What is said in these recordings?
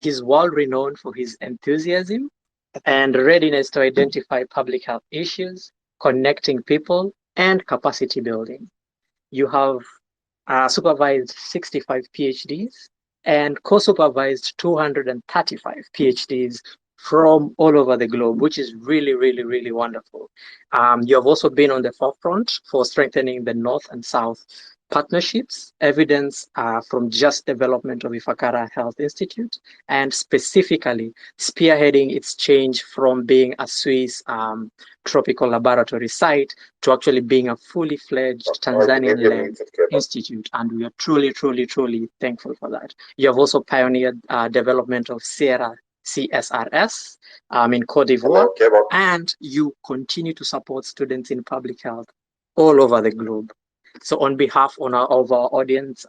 He's world renowned for his enthusiasm and readiness to identify public health issues, connecting people, and capacity building. You have supervised 65 PhDs and co-supervised 235 PhDs from all over the globe, which is really, really, really wonderful. You have also been on the forefront for strengthening the North and South partnerships, evidence from just development of Ifakara Health Institute, and specifically spearheading its change from being a Swiss tropical laboratory site to actually being a fully fledged Tanzanian-led institute. And we are truly, truly, truly thankful for that. You have also pioneered development of Sierra CSRS in Cote d'Ivoire, and you continue to support students in public health all over the globe. So on behalf of our audience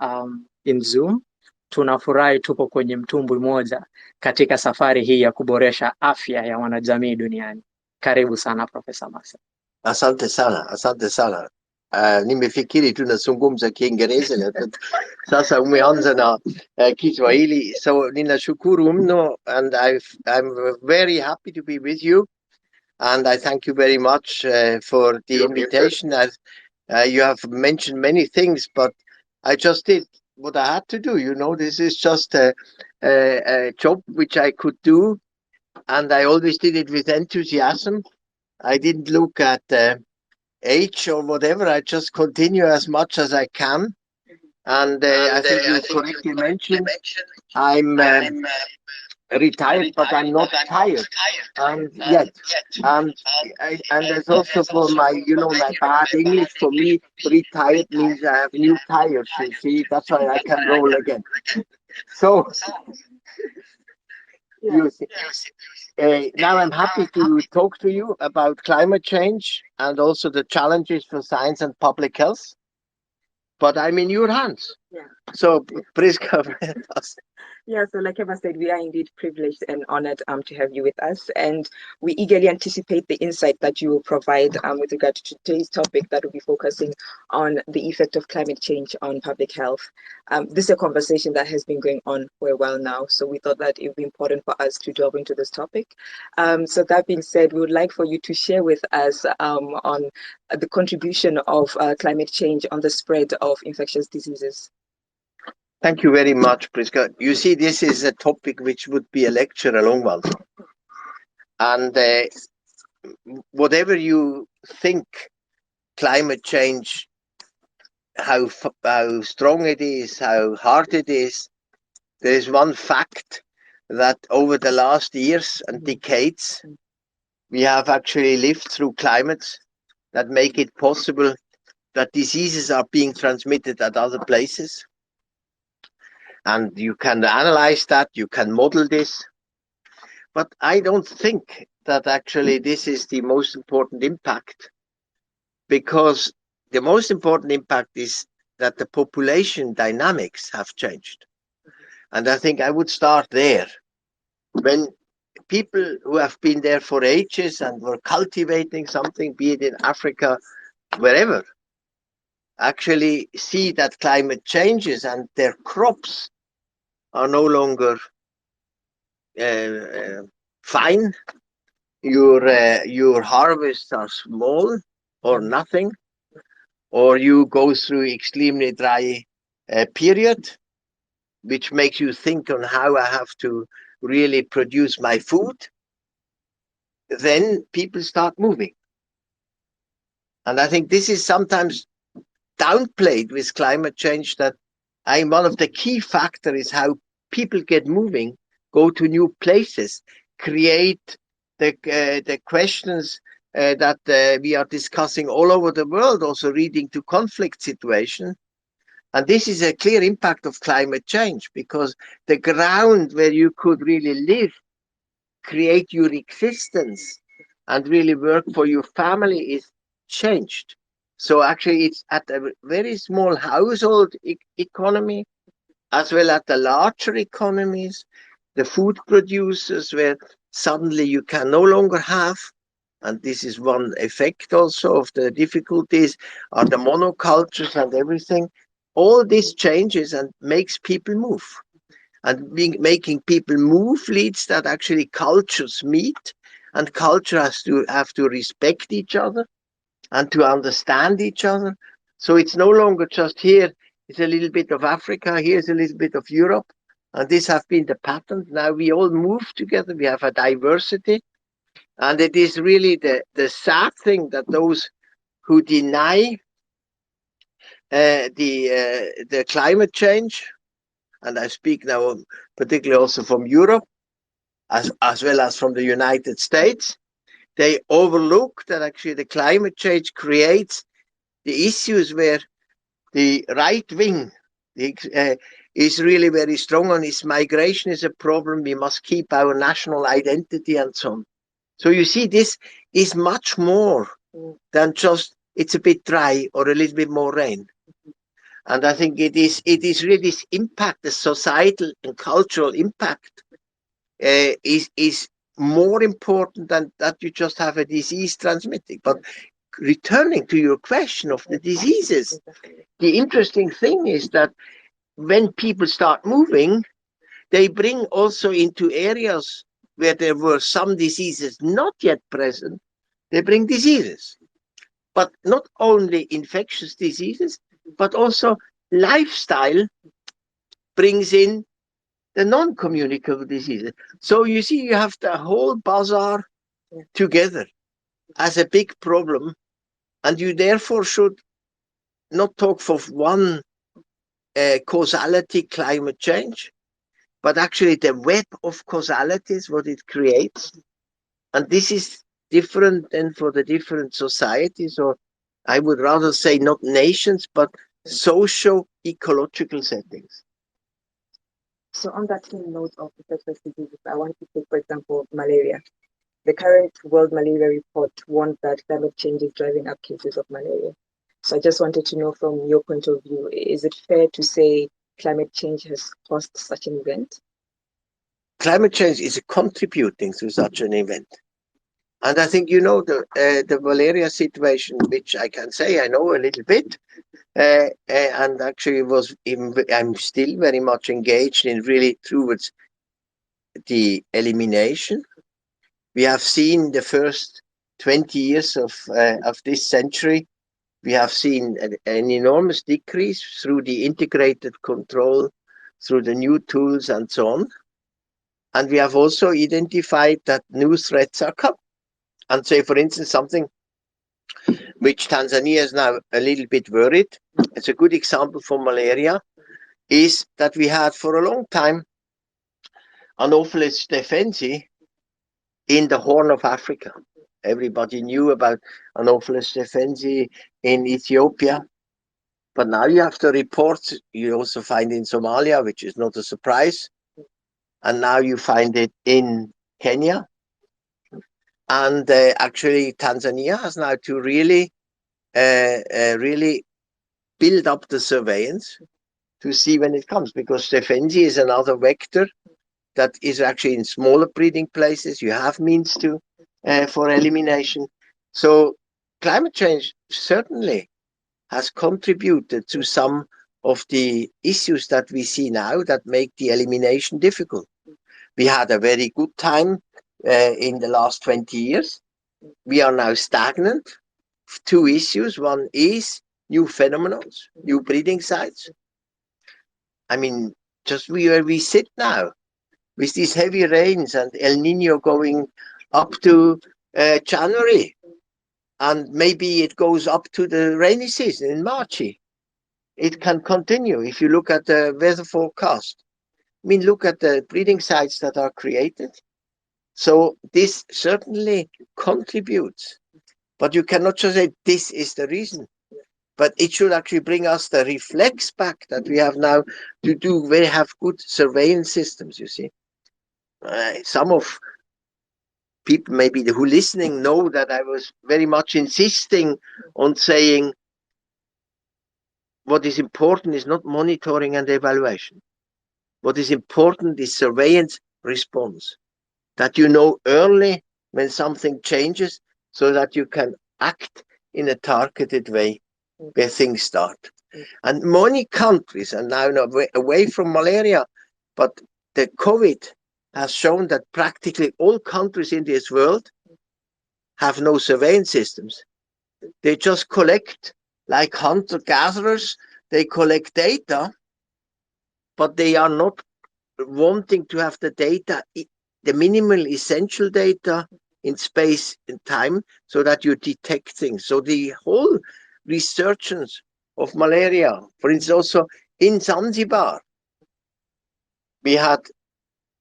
in Zoom, tunafurahi tupo kwenye mtumbwi moja katika safari hii ya kuboresha afya ya wanajamii duniani. Karibu sana Profesa Marcel. Asante sana, asante sana. Nimefikiri tunazungumza Kiingereza na sasa umeanza na Kiswahili. So ninashukuru mno, and I'm very happy to be with you, and I thank you very much for the invitation. You have mentioned many things, but I just did what I had to do. You know, this is just a job which I could do, and I always did it with enthusiasm. I didn't look at age or whatever. I just continue as much as I can. And I think you correctly mentioned I'm retired, but I'm not tired yet. And there's also for my, my bad English, for me, retired means I have new tires, you see. That's why I can roll again. So, you see. Now I'm happy to talk to you about climate change and also the challenges for science and public health. But I'm in your hands. Yeah. So, Prisca. Yeah, so like Kyeba said, we are indeed privileged and honored to have you with us, and we eagerly anticipate the insight that you will provide with regard to today's topic that will be focusing on the effect of climate change on public health. This is a conversation that has been going on for a while now, so we thought that it would be important for us to delve into this topic. So that being said, we would like for you to share with us on the contribution of climate change on the spread of infectious diseases. Thank you very much, Prisca. You see, this is a topic which would be a lecture, a long one. And whatever you think climate change, how strong it is, how hard it is, there is one fact that over the last years and decades, we have actually lived through climates that make it possible that diseases are being transmitted at other places. And you can analyze that, you can model this. But I don't think that actually this is the most important impact, because the most important impact is that the population dynamics have changed. And I think I would start there. When people who have been there for ages and were cultivating something, be it in Africa, wherever, actually see that climate changes and their crops are no longer fine. Your harvests are small or nothing, or you go through extremely dry period, which makes you think on how I have to really produce my food. Then people start moving. And I think this is sometimes downplayed with climate change, that one of the key factors is how people get moving, go to new places, create the questions that we are discussing all over the world, also leading to conflict situation. And this is a clear impact of climate change, because the ground where you could really live, create your existence, and really work for your family is changed. So actually it's at a very small household economy, as well as the larger economies, the food producers, where suddenly you can no longer have, and this is one effect also of the difficulties, are the monocultures and everything. All this changes and makes people move. And making people move leads that actually cultures meet, and culture has to have to respect each other and to understand each other. So it's no longer just here, it's a little bit of Africa, here's a little bit of Europe, and this have been the pattern. Now we all move together, we have a diversity, and it is really the sad thing that those who deny the climate change, and I speak now particularly also from Europe, as well as from the United States, they overlook that actually the climate change creates the issues where the right wing is really very strong on. Is migration is a problem, we must keep our national identity and so on. So you see, this is much more than just it's a bit dry or a little bit more rain. And I think it is really this impact, the societal and cultural impact is more important than that you just have a disease transmitting. But returning to your question of the diseases, the interesting thing is that when people start moving, they bring also into areas where there were some diseases not yet present, they bring diseases. But not only infectious diseases, but also lifestyle brings in the non-communicable diseases. So you see, you have the whole bazaar together as a big problem, and you therefore should not talk for one causality, climate change, but actually the web of causalities, what it creates. And this is different than for the different societies, or I would rather say not nations, but socio-ecological settings. So on that same note of infectious diseases, I want to take, for example, malaria. The current World Malaria Report warned that climate change is driving up cases of malaria. So I just wanted to know from your point of view, is it fair to say climate change has caused such an event? Climate change is contributing to such an event. And I think you know the malaria situation, which I can say I know a little bit, and actually I'm still very much engaged in really towards the elimination. We have seen the first 20 years of this century, we have seen an enormous decrease through the integrated control, through the new tools and so on. And we have also identified that new threats are coming. And say, for instance, something which Tanzania is now a little bit worried, it's a good example for malaria, is that we had for a long time Anopheles stephensi in the Horn of Africa. Everybody knew about Anopheles stephensi in Ethiopia. But now you have the reports you also find in Somalia, which is not a surprise. And now you find it in Kenya. And actually, Tanzania has now to really build up the surveillance to see when it comes, because stephensi is another vector that is actually in smaller breeding places. You have means to for elimination. So climate change certainly has contributed to some of the issues that we see now that make the elimination difficult. We had a very good time in the last 20 years. We are now stagnant. Two issues. One is new phenomena, new breeding sites. I mean, just where we sit now, with these heavy rains and El Nino going up to January, and maybe it goes up to the rainy season in March. It can continue if you look at the weather forecast. I mean, look at the breeding sites that are created. So this certainly contributes, but you cannot just say this is the reason. But it should actually bring us the reflex back that we have now to have good surveillance systems, you see. Some of people maybe who listening know that I was very much insisting on saying what is important is not monitoring and evaluation. What is important is surveillance response, that you know early when something changes so that you can act in a targeted way where things start. And many countries are now away from malaria, but the COVID has shown that practically all countries in this world have no surveillance systems. They just collect, like hunter-gatherers, they collect data, but they are not wanting to have the data, the minimal essential data in space and time, so that you detect things. So the whole resurgence of malaria, for instance, also in Zanzibar, we had,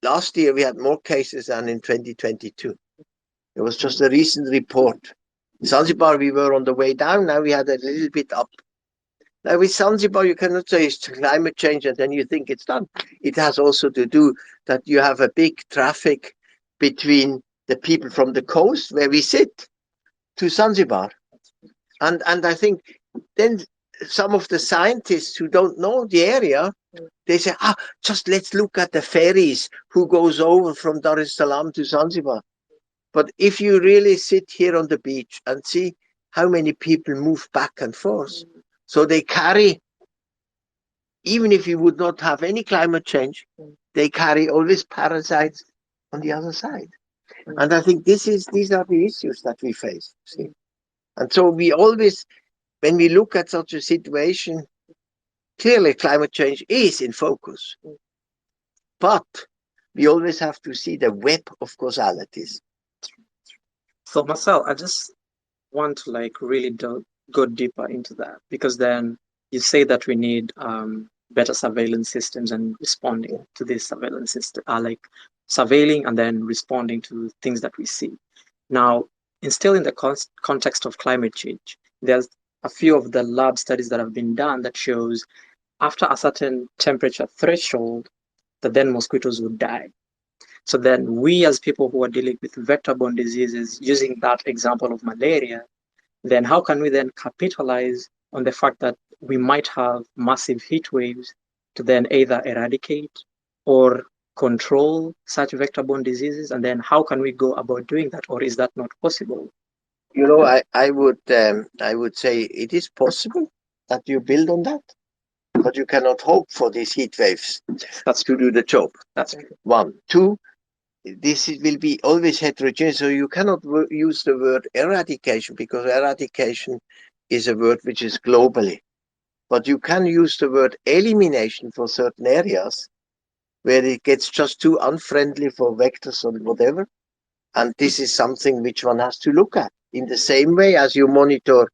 last year we had more cases than in 2022. It was just a recent report. In Zanzibar, we were on the way down. Now we had a little bit up. Now with Zanzibar, you cannot say it's climate change and then you think it's done. It has also to do that you have a big traffic between the people from the coast where we sit to Zanzibar. And I think then some of the scientists who don't know the area, they say, just let's look at the ferries who goes over from Dar es Salaam to Zanzibar. But if you really sit here on the beach and see how many people move back and forth, so they carry, even if you would not have any climate change, they carry all these parasites on the other side. And I think these are the issues that we face. See? And so we always, when we look at such a situation, clearly climate change is in focus. But we always have to see the web of causalities. So Marcel, I just want to really go deeper into that, because then you say that we need better surveillance systems and responding to these surveillance systems, surveilling and then responding to things that we see. Now, still in the context of climate change, there's a few of the lab studies that have been done that shows after a certain temperature threshold, that then mosquitoes would die. So then we as people who are dealing with vector-borne diseases, using that example of malaria, then how can we then capitalize on the fact that we might have massive heat waves to then either eradicate or control such vector-borne diseases? And then how can we go about doing that, or is that not possible? You know, I would say it is possible that you build on that, but you cannot hope for these heat waves to do the job. That's one. Two, this will be always heterogeneous, so you cannot use the word eradication, because eradication is a word which is globally. But you can use the word elimination for certain areas where it gets just too unfriendly for vectors or whatever. And this is something which one has to look at. In the same way as you monitor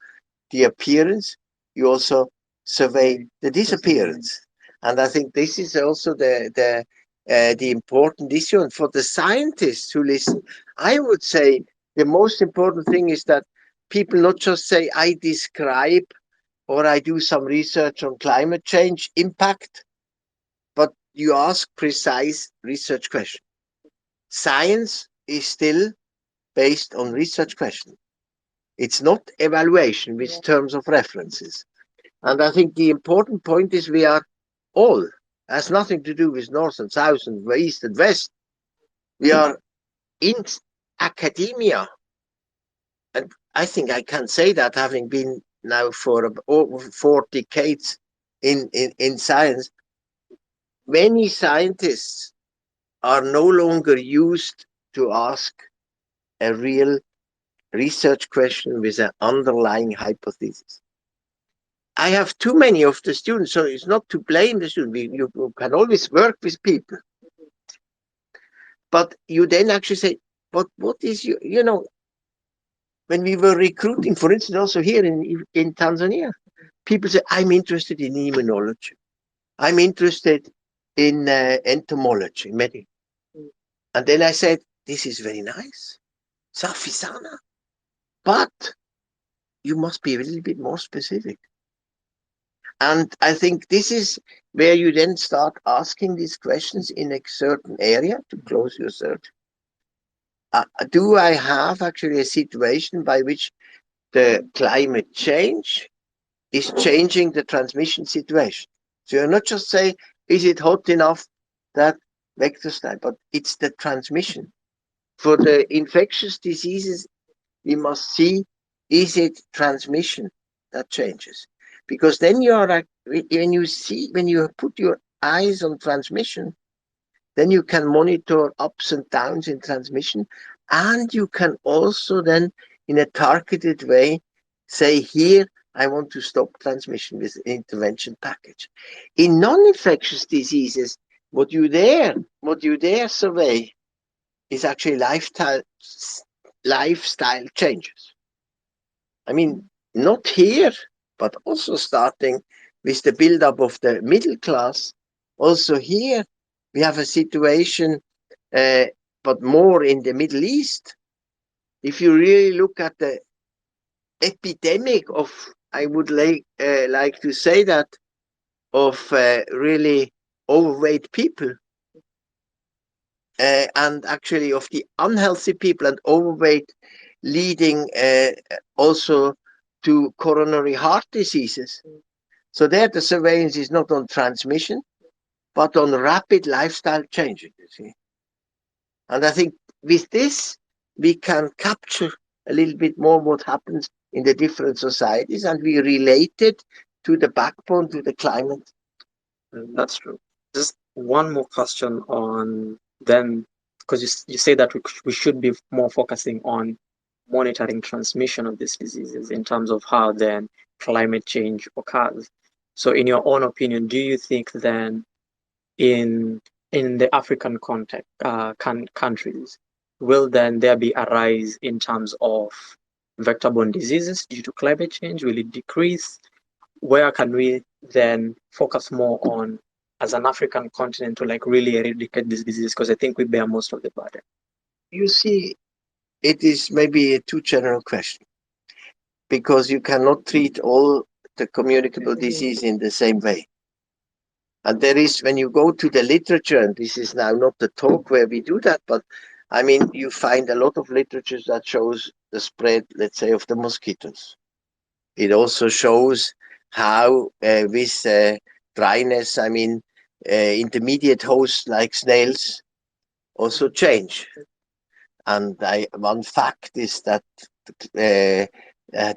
the appearance, you also survey the disappearance. And I think this is also the important issue. And for the scientists who listen, I would say the most important thing is that people not just say, I describe or I do some research on climate change impact, but you ask precise research questions. Science is still based on research questions. It's not evaluation with terms of references. And I think the important point is we are all, has nothing to do with north and south and east and west. We are in academia. And I think I can say that, having been now for over 4 decades in science, many scientists are no longer used to ask a real research question with an underlying hypothesis. I have too many of the students, so it's not to blame the student. You can always work with people. But you then actually say, but what is you know, when we were recruiting, for instance, also here in Tanzania, people say, I'm interested in immunology. I'm interested in entomology, medicine. And then I said, this is very nice. Safi sana. But you must be a little bit more specific. And I think this is where you then start asking these questions in a certain area to close your search. Do I have actually a situation by which the climate change is changing the transmission situation? So you're not just saying, is it hot enough that vectors die, but it's the transmission. For the infectious diseases, we must see, is it transmission that changes? Because then you are, when you put your eyes on transmission, then you can monitor ups and downs in transmission, and you can also then, in a targeted way, say, here, I want to stop transmission with intervention package. In non-infectious diseases, what you dare survey is actually lifestyle changes. I mean, not here, but also starting with the build-up of the middle class. Also here, we have a situation, but more in the Middle East. If you really look at the epidemic of, I would like to say that, of really overweight people, and actually of the unhealthy people and overweight leading also to coronary heart diseases. So there the surveillance is not on transmission, but on rapid lifestyle changes, you see. And I think with this, we can capture a little bit more what happens in the different societies, and we relate it to the backbone, to the climate. That's true. Just one more question on them, because you say that we should be more focusing on monitoring transmission of these diseases in terms of how then climate change occurs. So in your own opinion, do you think then in the African context, countries, will then there be a rise in terms of vector-borne diseases due to climate change? Will it decrease? Where can we then focus more on as an African continent to like really eradicate these diseases? Because I think we bear most of the burden. You see, it is maybe a too general question, because you cannot treat all the communicable disease in the same way. And there is, when you go to the literature, and this is now not the talk where we do that, but I mean, you find a lot of literature that shows the spread, let's say, of the mosquitoes. It also shows how with dryness, I mean, intermediate hosts like snails also change. And one fact is that a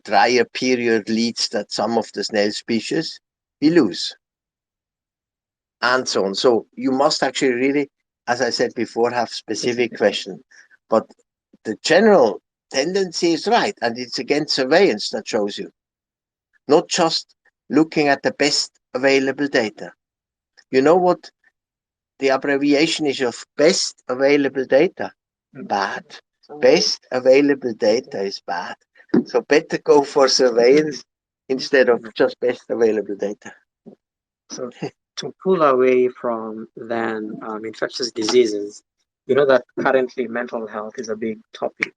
drier period leads that some of the snail species we lose, and so on. So you must actually really, as I said before, have specific questions. But the general tendency is right, and it's again surveillance that shows you, not just looking at the best available data. You know what the abbreviation is of best available data? Bad. Best available data is bad. So better go for surveillance instead of just best available data. So to pull away from then infectious diseases, you know that currently mental health is a big topic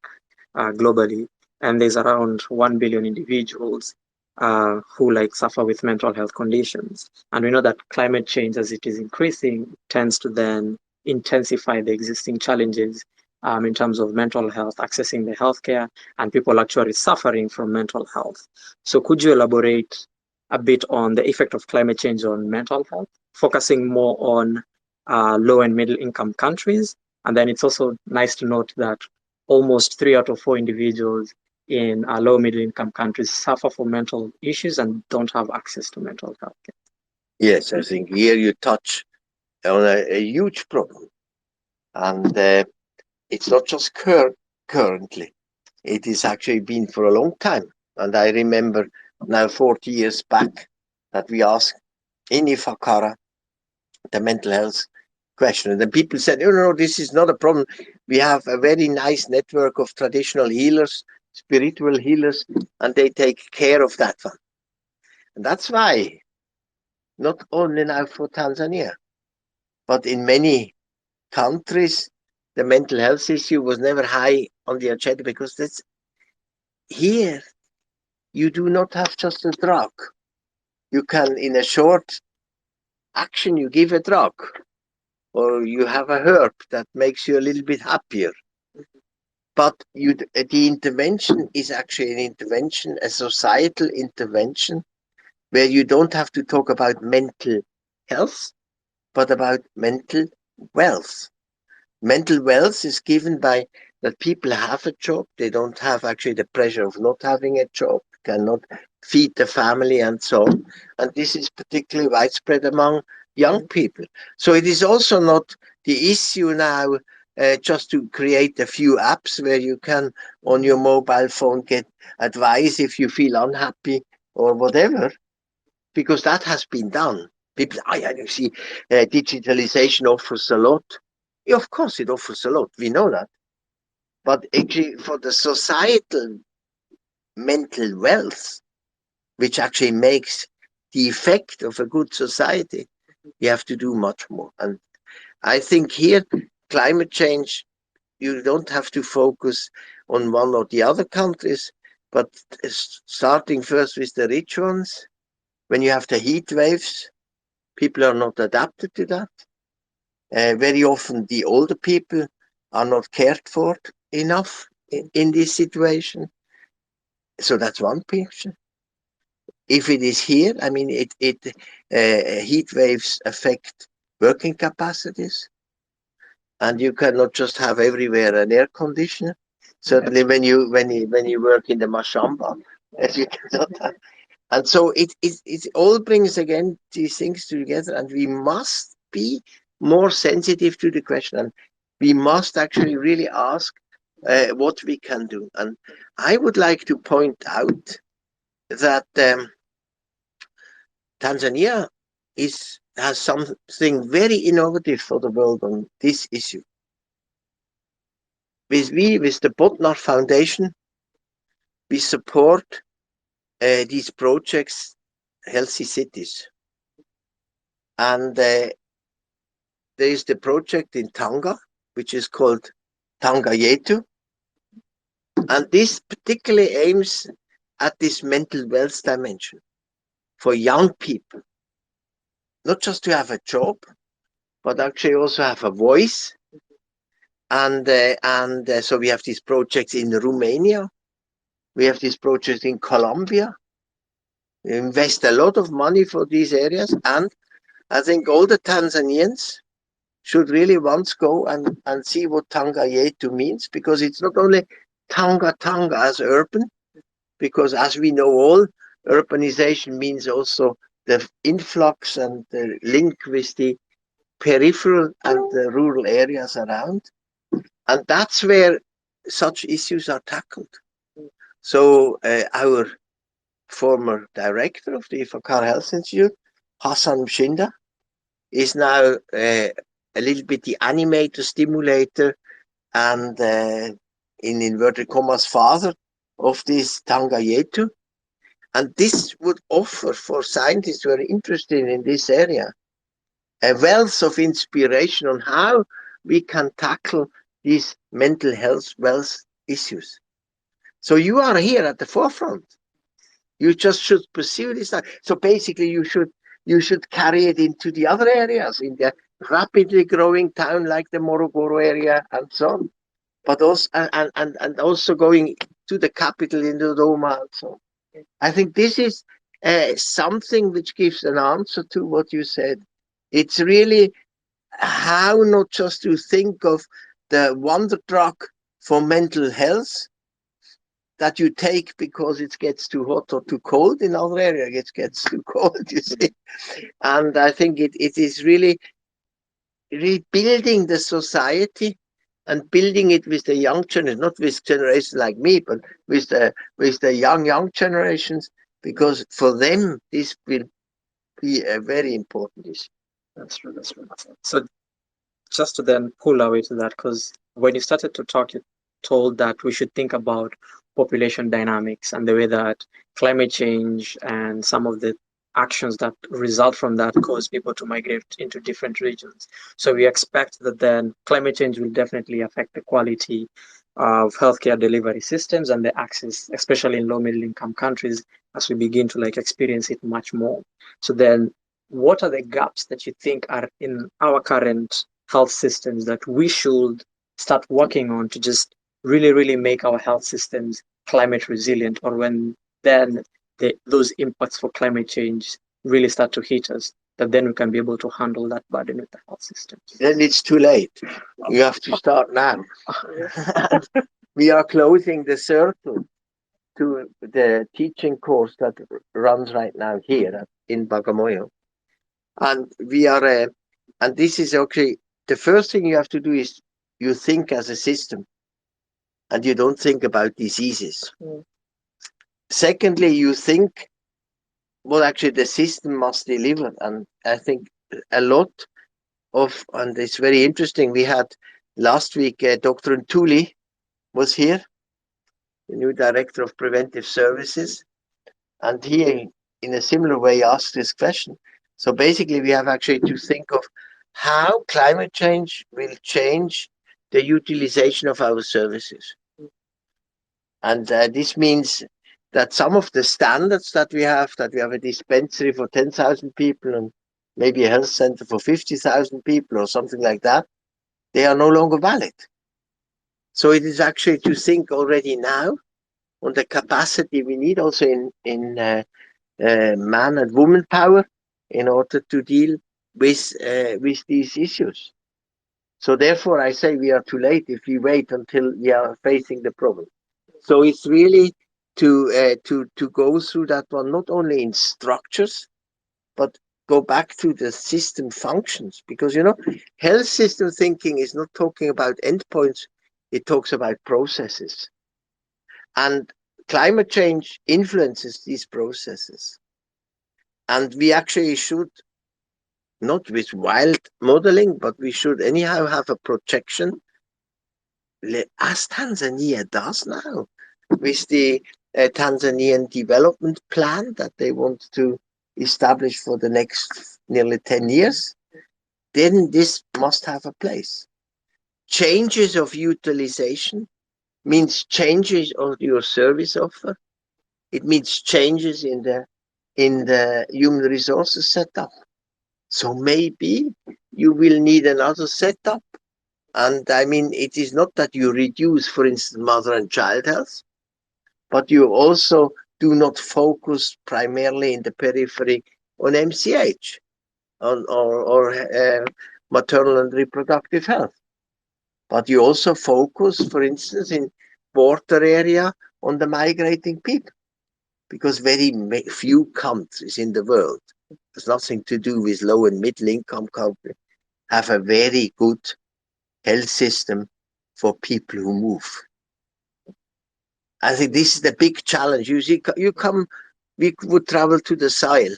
globally, and there's around 1 billion individuals who like suffer with mental health conditions. And we know that climate change, as it is increasing, tends to then intensify the existing challenges in terms of mental health, accessing the healthcare, and people actually suffering from mental health. So could you elaborate a bit on the effect of climate change on mental health, focusing more on low and middle income countries? And then it's also nice to note that almost 3 out of 4 individuals in low middle income countries suffer from mental issues and don't have access to mental health care. Yes, I think here you touch on a huge problem. And it's not just currently, it is actually been for a long time. And I remember now 40 years back that we asked in IFAKARA the mental health question. And then people said, no, this is not a problem. We have a very nice network of traditional healers, spiritual healers, and they take care of that one. And that's why, not only now for Tanzania, but in many countries, the mental health issue was never high on the agenda, because that's here. You do not have just a drug. You can, in a short action, you give a drug, or you have a herb that makes you a little bit happier. But the intervention is actually an intervention, a societal intervention, where you don't have to talk about mental health, but about mental wealth. Mental wealth is given by that people have a job, they don't have actually the pressure of not having a job, cannot feed the family and so on. And this is particularly widespread among young people. So it is also not the issue now, just to create a few apps where you can on your mobile phone get advice if you feel unhappy or whatever, because that has been done. People, you see, digitalization offers a lot. Yeah, of course, it offers a lot. We know that. But actually, for the societal mental wealth, which actually makes the effect of a good society, you have to do much more. And I think here, climate change, you don't have to focus on one or the other countries, but starting first with the rich ones. When you have the heat waves, people are not adapted to that. Very often the older people are not cared for enough in this situation. So that's one picture. If it is here, I mean, heat waves affect working capacities, and you cannot just have everywhere an air conditioner. Certainly, when you work in the mashamba, as you cannot have. And so it all brings again these things together, and we must be more sensitive to the question, and we must actually really ask what we can do. And I would like to point out that Tanzania has something very innovative for the world on this issue. With the Botnar Foundation, we support these projects, healthy cities. And there is the project in Tanga, which is called Tanga Yetu. And this particularly aims at this mental wealth dimension for young people. Not just to have a job, but actually also have a voice. And so we have these projects in Romania. We have these projects in Colombia. We invest a lot of money for these areas. And I think all the Tanzanians should really once go and see what Tanga Yetu means, because it's not only Tanga as urban, because as we know all, urbanization means also the influx and the link with the peripheral and the rural areas around. And that's where such issues are tackled. So our former director of the Ifakara Health Institute, Hassan Mshinda, is now a little bit the animator, stimulator, and in inverted commas, father of this Tanga Yetu. And this would offer for scientists who are interested in this area a wealth of inspiration on how we can tackle these mental health wealth issues. So you are here at the forefront. You just should pursue this. So basically, you should carry it into the other areas, in the rapidly growing town like the Morogoro area and so on. But also and also going to the capital in Dodoma and so on. I think this is something which gives an answer to what you said. It's really how not just to think of the wonder drug for mental health that you take because it gets too hot or too cold in other areas. It gets too cold, you see. And I think it is really rebuilding the society and building it with the young generation, not with generations like me, but with the young generations, because for them this will be a very important issue. That's true. So just to then pull away to that, because when you started to talk, you told that we should think about population dynamics and the way that climate change and some of the actions that result from that cause people to migrate into different regions. So we expect that then climate change will definitely affect the quality of healthcare delivery systems and the access, especially in low middle income countries, as we begin to experience it much more. So then what are the gaps that you think are in our current health systems that we should start working on to just really make our health systems climate resilient, or when then those impacts for climate change really start to hit us, that then we can be able to handle that burden with the health systems? Then it's too late. You have to start now. We are closing the circle to the teaching course that runs right now here in Bagamoyo. And we are, and this is okay, the first thing you have to do is you think as a system and you don't think about diseases. Secondly, you think what actually the system must deliver. And I think a lot of, and it's very interesting, we had last week Dr. Ntuli was here, the new director of preventive services, and he in a similar way asked this question. So basically we have actually to think of how climate change will change the utilization of our services. And this means that some of the standards that we have a dispensary for 10,000 people and maybe a health center for 50,000 people or something like that, they are no longer valid. So it is actually to think already now on the capacity we need also in man and woman power in order to deal with these issues. So therefore I say we are too late if we wait until we are facing the problem. So it's really to go through that one, not only in structures, but go back to the system functions. Because, you know, health system thinking is not talking about endpoints, it talks about processes. And climate change influences these processes. And we actually should, not with wild modeling, but we should anyhow have a projection, as Tanzania does now, with the Tanzanian development plan that they want to establish for the next nearly 10 years, then this must have a place. Changes of utilization means changes of your service offer. It means changes in the human resources setup. So maybe you will need another setup. And I mean, it is not that you reduce, for instance, mother and child health, but you also do not focus primarily in the periphery on MCH or maternal and reproductive health. But you also focus, for instance, in border area on the migrating people, because very few countries in the world, has nothing to do with low and middle income countries, have a very good health system for people who move. I think this is the big challenge. You see, we would travel to the soil.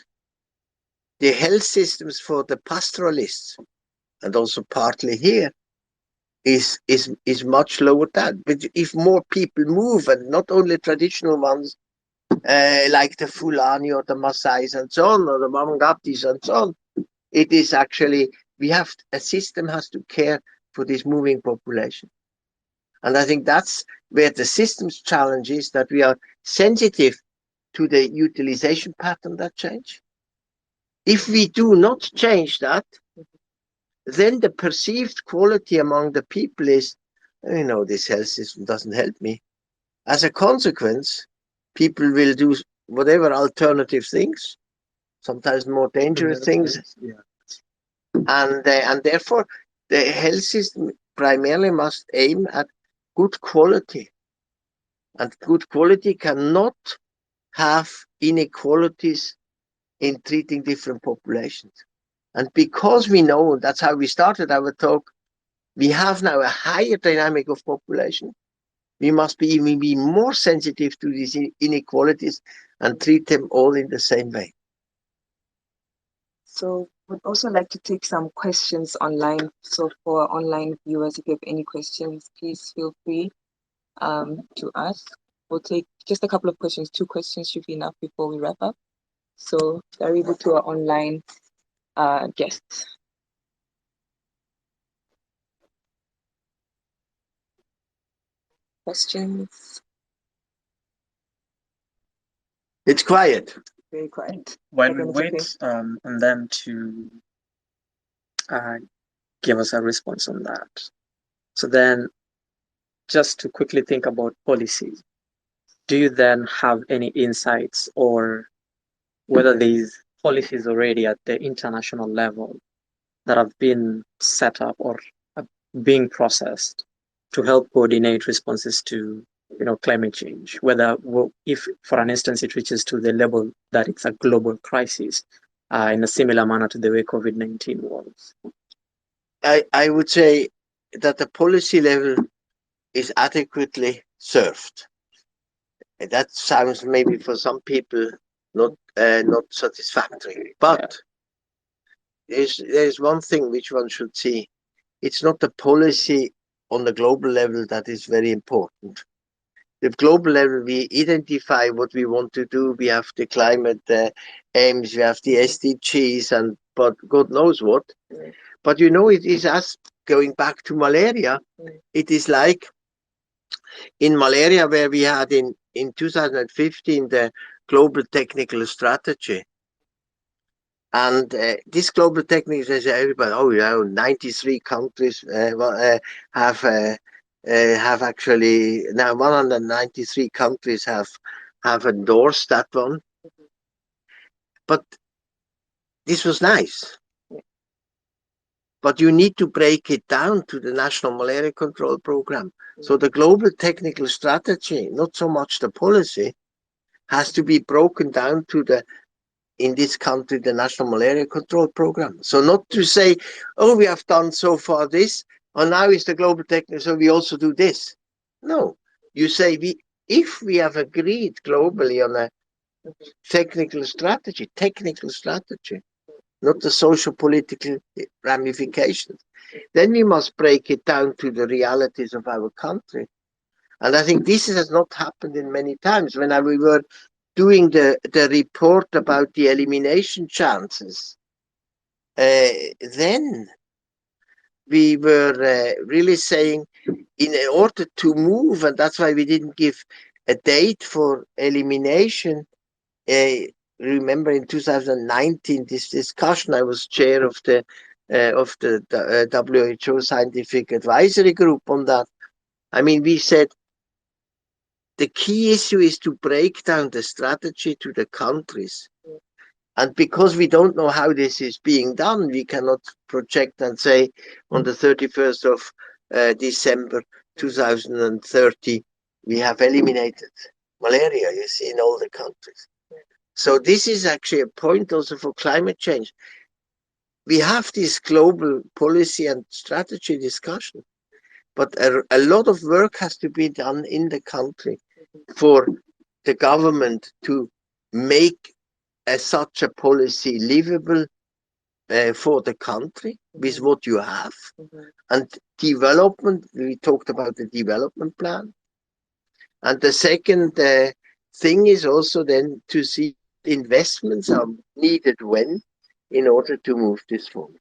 The health systems for the pastoralists, and also partly here, is much lower than. But if more people move, and not only traditional ones, like the Fulani or the Maasais and so on, or the Mamangatis and so on, it is actually, a system has to care for this moving population. And I think that's where the systems challenge is, that we are sensitive to the utilization pattern that change. If we do not change that, then the perceived quality among the people is, you know, this health system doesn't help me. As a consequence, people will do whatever alternative things, sometimes more dangerous things. Yeah. And therefore, the health system primarily must aim at good quality. And good quality cannot have inequalities in treating different populations. And because we know, that's how we started our talk, we have now a higher dynamic of population, we must be even be more sensitive to these inequalities and treat them all in the same way. So we'd also like to take some questions online. So for online viewers, if you have any questions, please feel free to ask. We'll take just a couple of questions. 2 questions should be enough before we wrap up. So Karibu to our online guests. Questions? It's quiet. Very quiet. While we wait on them to give us a response on that. So then, just to quickly think about policies, do you then have any insights or whether these policies already at the international level that have been set up or being processed to help coordinate responses to climate change, whether if, for an instance, it reaches to the level that it's a global crisis in a similar manner to the way COVID-19 was? I would say that the policy level is adequately served. And that sounds maybe for some people not satisfactory, but there's one thing which one should see. It's not the policy on the global level that is very important. The global level, we identify what we want to do. We have the climate aims, we have the SDGs, and but God knows what. But you know, it is us going back to malaria. It is like in malaria where we had in 2015 the global technical strategy. And this global technical strategy, everybody, oh, you know, 93 countries have actually, now 193 countries have endorsed that one. But this was nice. But you need to break it down to the National Malaria Control Program. So the global technical strategy, not so much the policy, has to be broken down to the, in this country, the National Malaria Control Program. So not to say, oh, we have done so far this, and now is the global technical, so we also do this. No, you say, if we have agreed globally on a technical strategy, not the social political ramifications, then we must break it down to the realities of our country. And I think this has not happened in many times. When we were doing the report about the elimination chances, then we were really saying, in order to move, and that's why we didn't give a date for elimination. Remember in 2019, this discussion, I was chair of the WHO Scientific Advisory Group on that. I mean, we said the key issue is to break down the strategy to the countries. And because we don't know how this is being done, we cannot project and say on the 31st of December 2030, we have eliminated malaria, you see, in all the countries. So this is actually a point also for climate change. We have this global policy and strategy discussion, but a lot of work has to be done in the country for the government to make such a policy livable for the country with what you have. And development, we talked about the development plan. And the second thing is also then to see investments are needed when in order to move this forward.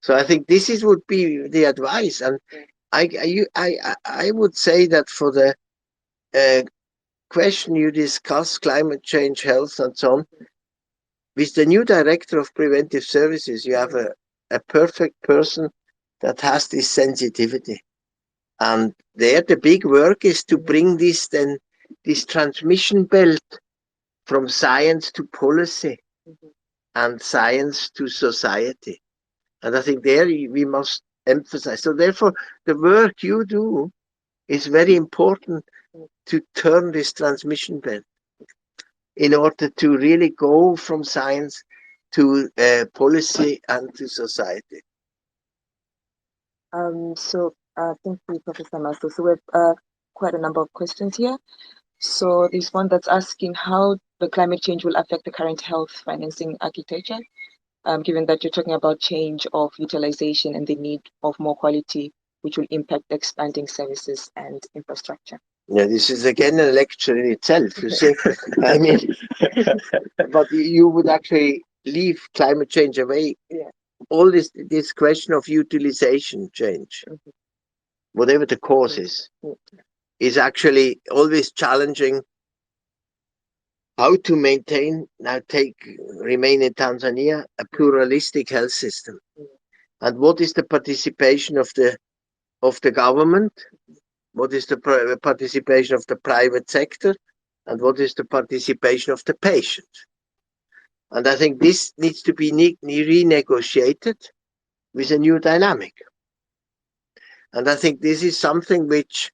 So I think this is would be the advice, and I would say that for the question you discuss, climate change, health, and so on, with the new director of preventive services, you have a perfect person that has this sensitivity, and there the big work is to bring this transmission belt from science to policy and science to society. And I think there we must emphasize. So therefore, the work you do is very important to turn this transmission belt in order to really go from science to policy and to society. Thank you, Professor Marcel. So we have quite a number of questions here. So there's one that's asking how the climate change will affect the current health financing architecture, given that you're talking about change of utilization and the need of more quality, which will impact the expanding services and infrastructure. Yeah, this is again a lecture in itself, you see. I mean, but you would actually leave climate change away. Yeah. All this question of utilization change, whatever the cause is actually always challenging how to maintain, remain in Tanzania, a pluralistic health system. And what is the participation of the government? What is the participation of the private sector? And what is the participation of the patient? And I think this needs to be renegotiated with a new dynamic. And I think this is something which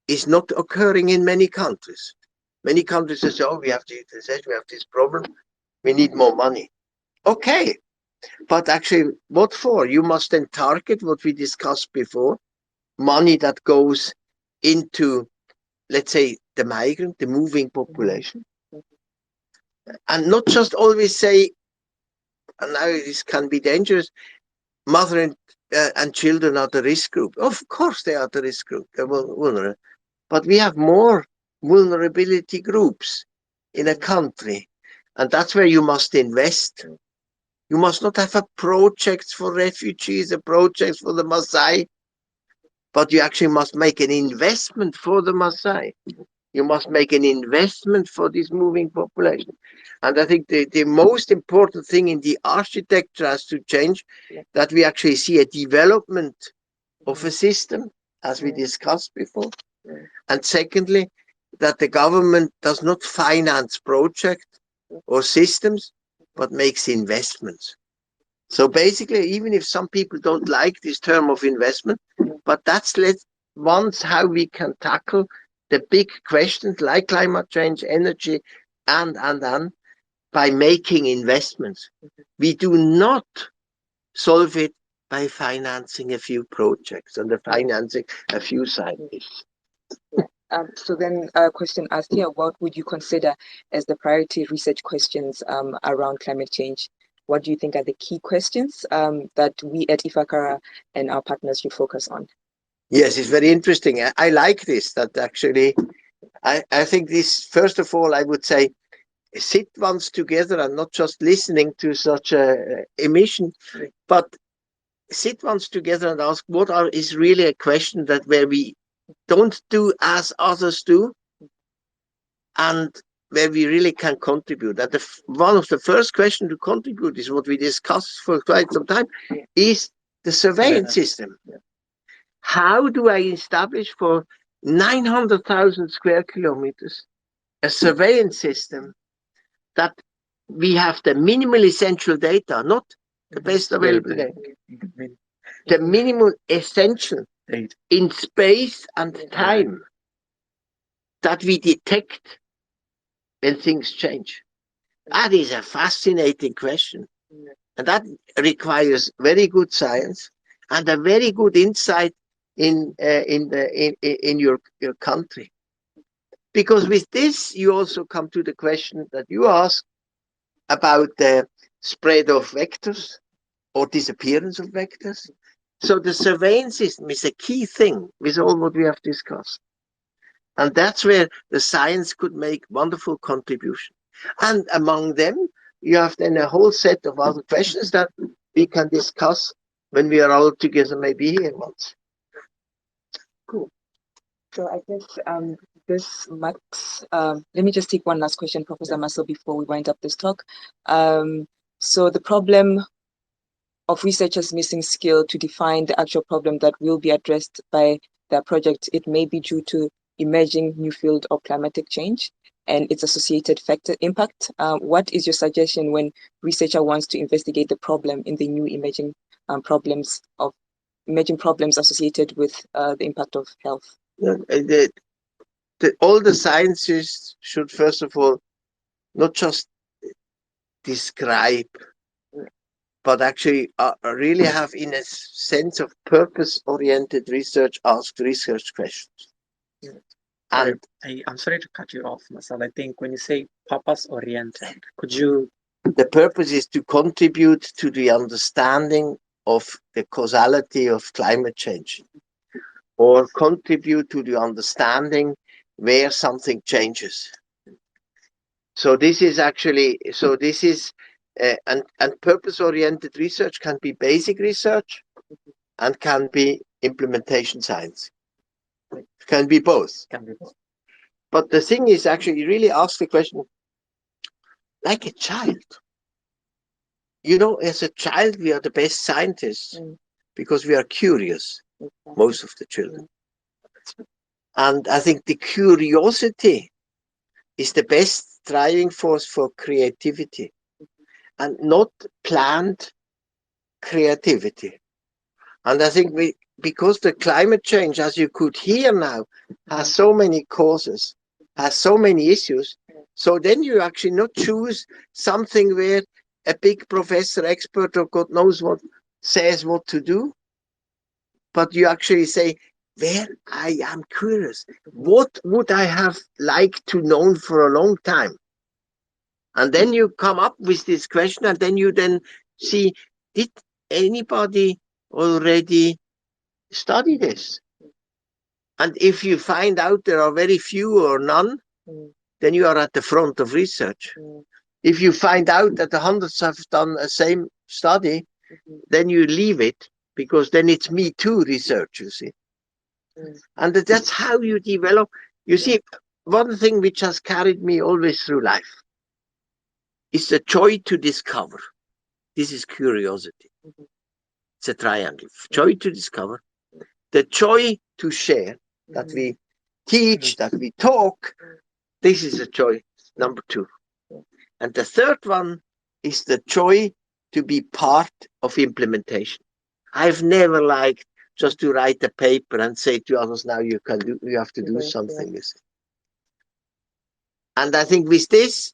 is not occurring in many countries. Many countries say, oh, we have the utilization, we have this problem, we need more money. Okay, But actually, what for? You must then target what we discussed before, money that goes into, let's say, the migrant, the moving population. And not just always say, and now this can be dangerous, mother and children are the risk group. Of course they are the risk group. They're vulnerable. But we have more vulnerability groups in a country. And that's where you must invest. You must not have a project for refugees, a project for the Maasai, but you actually must make an investment for the Maasai. You must make an investment for this moving population. And I think the most important thing in the architecture has to change, that we actually see a development of a system, as we discussed before. And secondly, that the government does not finance projects or systems, but makes investments. So basically, even if some people don't like this term of investment, but that's once how we can tackle the big questions like climate change, energy, and by making investments. We do not solve it by financing a few projects and financing a few scientists. So then a question asked here, what would you consider as the priority research questions around climate change? What do you think are the key questions that we at IFAKARA and our partners should focus on? Yes, it's very interesting. I like this, that actually, I think this, first of all, I would say, sit once together and not just listening to such a emission, but sit once together and ask is really a question that where we don't do as others do, and where we really can contribute. And one of the first questions to contribute is what we discussed for quite some time, is the surveillance system. How do I establish for 900,000 square kilometers a surveillance system that we have the minimal essential data, not the best available data, the minimal essential in space and time, that we detect when things change? That is a fascinating question. And that requires very good science and a very good insight in your country. Because with this, you also come to the question that you ask about the spread of vectors or disappearance of vectors. So the surveillance system is a key thing with all what we have discussed. And that's where the science could make wonderful contribution. And among them, you have then a whole set of other questions that we can discuss when we are all together, maybe here once. Cool. So I guess this marks, let me just take one last question, Professor Marcel, before we wind up this talk. So the problem of researchers missing skill to define the actual problem that will be addressed by their project, it may be due to emerging new field of climatic change and its associated factor impact. What is your suggestion when researcher wants to investigate the problem in the new emerging problems associated with the impact of health? All the sciences should, first of all, not just describe, but actually really have, in a sense of purpose-oriented research, ask research questions. And I'm sorry to cut you off, Marcel. I think when you say purpose-oriented, could you... The purpose is to contribute to the understanding of the causality of climate change, or contribute to the understanding where something changes. So this is actually, and purpose-oriented research can be basic research and can be implementation science. It can be both. But the thing is, actually, you really ask the question like a child. You know, as a child, we are the best scientists because we are curious, most of the children. And I think the curiosity is the best driving force for creativity, and not planned creativity. And I think because the climate change, as you could hear now, has so many causes, has so many issues, so then you actually not choose something where a big professor, expert, or God knows what says what to do, but you actually say, where I am curious, what would I have liked to know for a long time? And then you come up with this question, and then you then see, did anybody already study this? And if you find out there are very few or none, then you are at the front of research. If you find out that the hundreds have done the same study, then you leave it, because then it's me too research, you see. And that's how you develop. You see, one thing which has carried me always through life is the joy to discover. This is curiosity. It's a triangle. Joy to discover, the joy to share, that we teach, that we talk. This is a joy, number 2. And the third one is the joy to be part of implementation. I've never liked just to write a paper and say to others, now you have to do something. You see. And I think with this,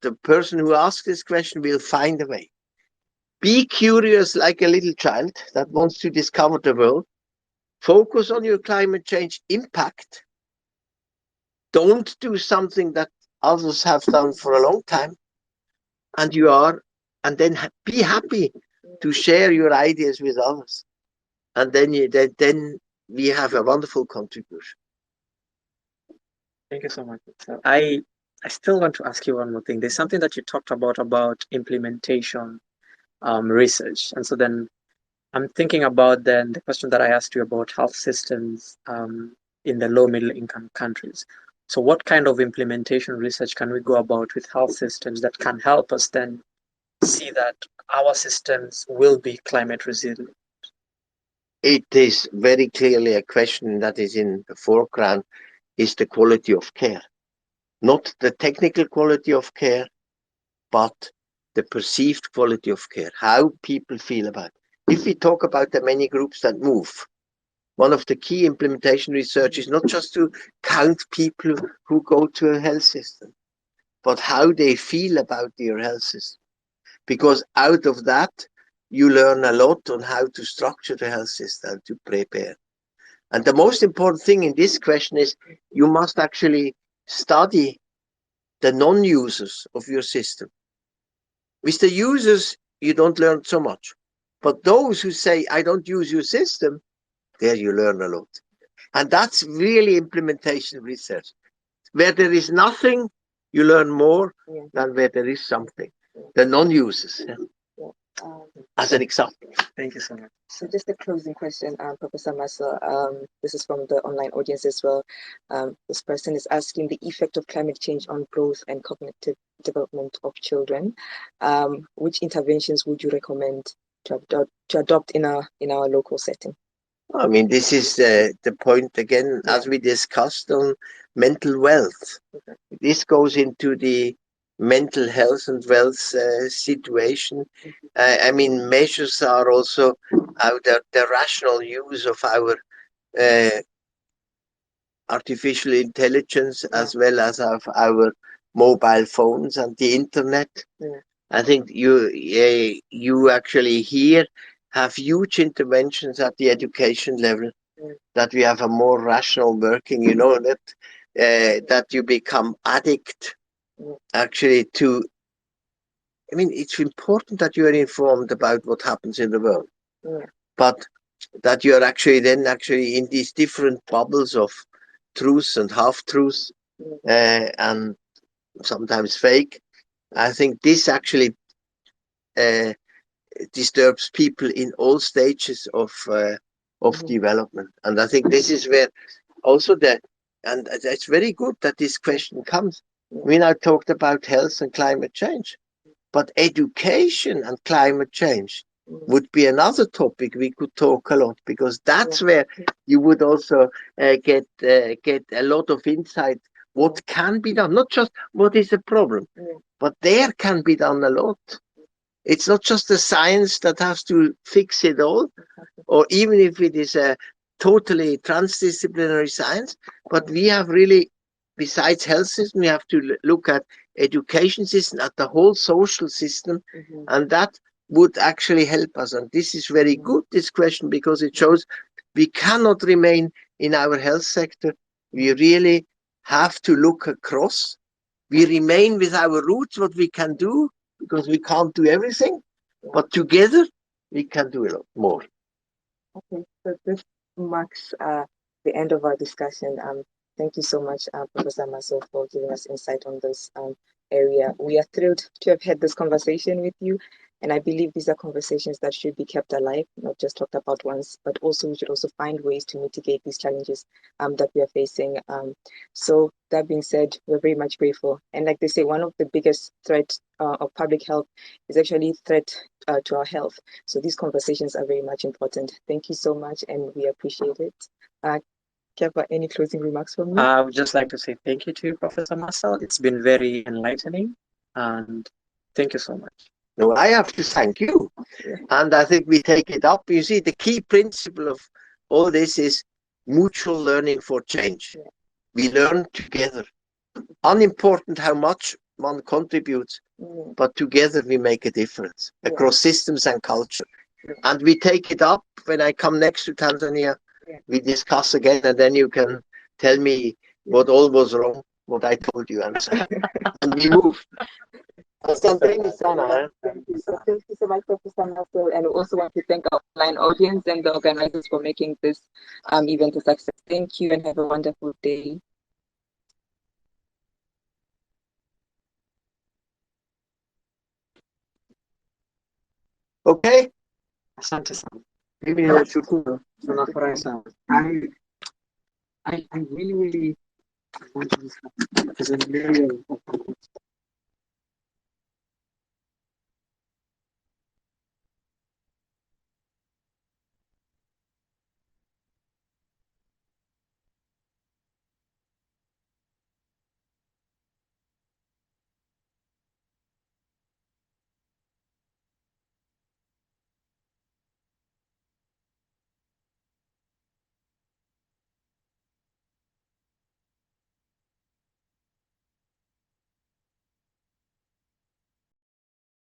the person who asks this question will find a way. Be curious like a little child that wants to discover the world. Focus on your climate change impact. Don't do something that others have done for a long time. And then be happy to share your ideas with others. And then we have a wonderful contribution. Thank you so much. So I still want to ask you one more thing. There's something that you talked about implementation research. And so then I'm thinking about then the question that I asked you about health systems in the low middle income countries. So what kind of implementation research can we go about with health systems that can help us then see that our systems will be climate resilient? It is very clearly a question that is in the foreground, is the quality of care. Not the technical quality of care, but the perceived quality of care, how people feel about it. If we talk about the many groups that move, one of the key implementation research is not just to count people who go to a health system, but how they feel about your health system. Because out of that, you learn a lot on how to structure the health system, to prepare. And the most important thing in this question is you must actually study the non-users of your system. With the users, you don't learn so much. But those who say, I don't use your system, there you learn a lot. And that's really implementation research. Where there is nothing, you learn more than where there is something. The non-users. As an example. Thank you so much. So just a closing question, Professor Marcel. This is from the online audience as well. This person is asking the effect of climate change on growth and cognitive development of children. Which interventions would you recommend to adopt in our local setting? I mean, this is the point again, as we discussed on mental wealth. Okay. This goes into the mental health and wealth situation. I mean, measures are also the rational use of our artificial intelligence as well as of our mobile phones and the internet. I think you actually here have huge interventions at the education level, that we have a more rational working, you know, that you become addict actually to, I mean, it's important that you are informed about what happens in the world, but that you are actually in these different bubbles of truth and half-truths and sometimes fake. I think this actually disturbs people in all stages of development. And I think this is where also and it's very good that this question comes. We now talked about health and climate change, but education and climate change would be another topic we could talk a lot, because that's where you would also get a lot of insight. What can be done, not just what is the problem, but there can be done a lot. It's not just the science that has to fix it all, or even if it is a totally transdisciplinary science, but we have really, besides health system, we have to look at education system, at the whole social system, and that would actually help us. And this is very good, this question, because it shows we cannot remain in our health sector. We really have to look across. We remain with our roots, what we can do, because we can't do everything, but together we can do a lot more. Okay, so this marks the end of our discussion. Thank you so much, Professor Marcel, for giving us insight on this area. We are thrilled to have had this conversation with you, and I believe these are conversations that should be kept alive, not just talked about once, but also we should also find ways to mitigate these challenges that we are facing. So that being said, we're very much grateful. And like they say, one of the biggest threats of public health is actually threat to our health. So these conversations are very much important. Thank you so much, and we appreciate it. Kyeba, any closing remarks from you? I would just like to say thank you to Professor Marcel. It's been very enlightening, and thank you so much. No, I have to thank you. And I think we take it up. You see, the key principle of all this is mutual learning for change. We learn together. Unimportant how much one contributes, but together we make a difference across systems and culture. And we take it up when I come next to Tanzania. We discuss again, and then you can tell me what all was wrong, what I told you, and we move. Thank you so much, Professor Marcel, and we also want to thank our online audience and the organizers for making this event a success. Thank you and have a wonderful day. Okay. Asante sana. Mimi nashukuru, tunafurahi sana. I really want to discuss. It's an area of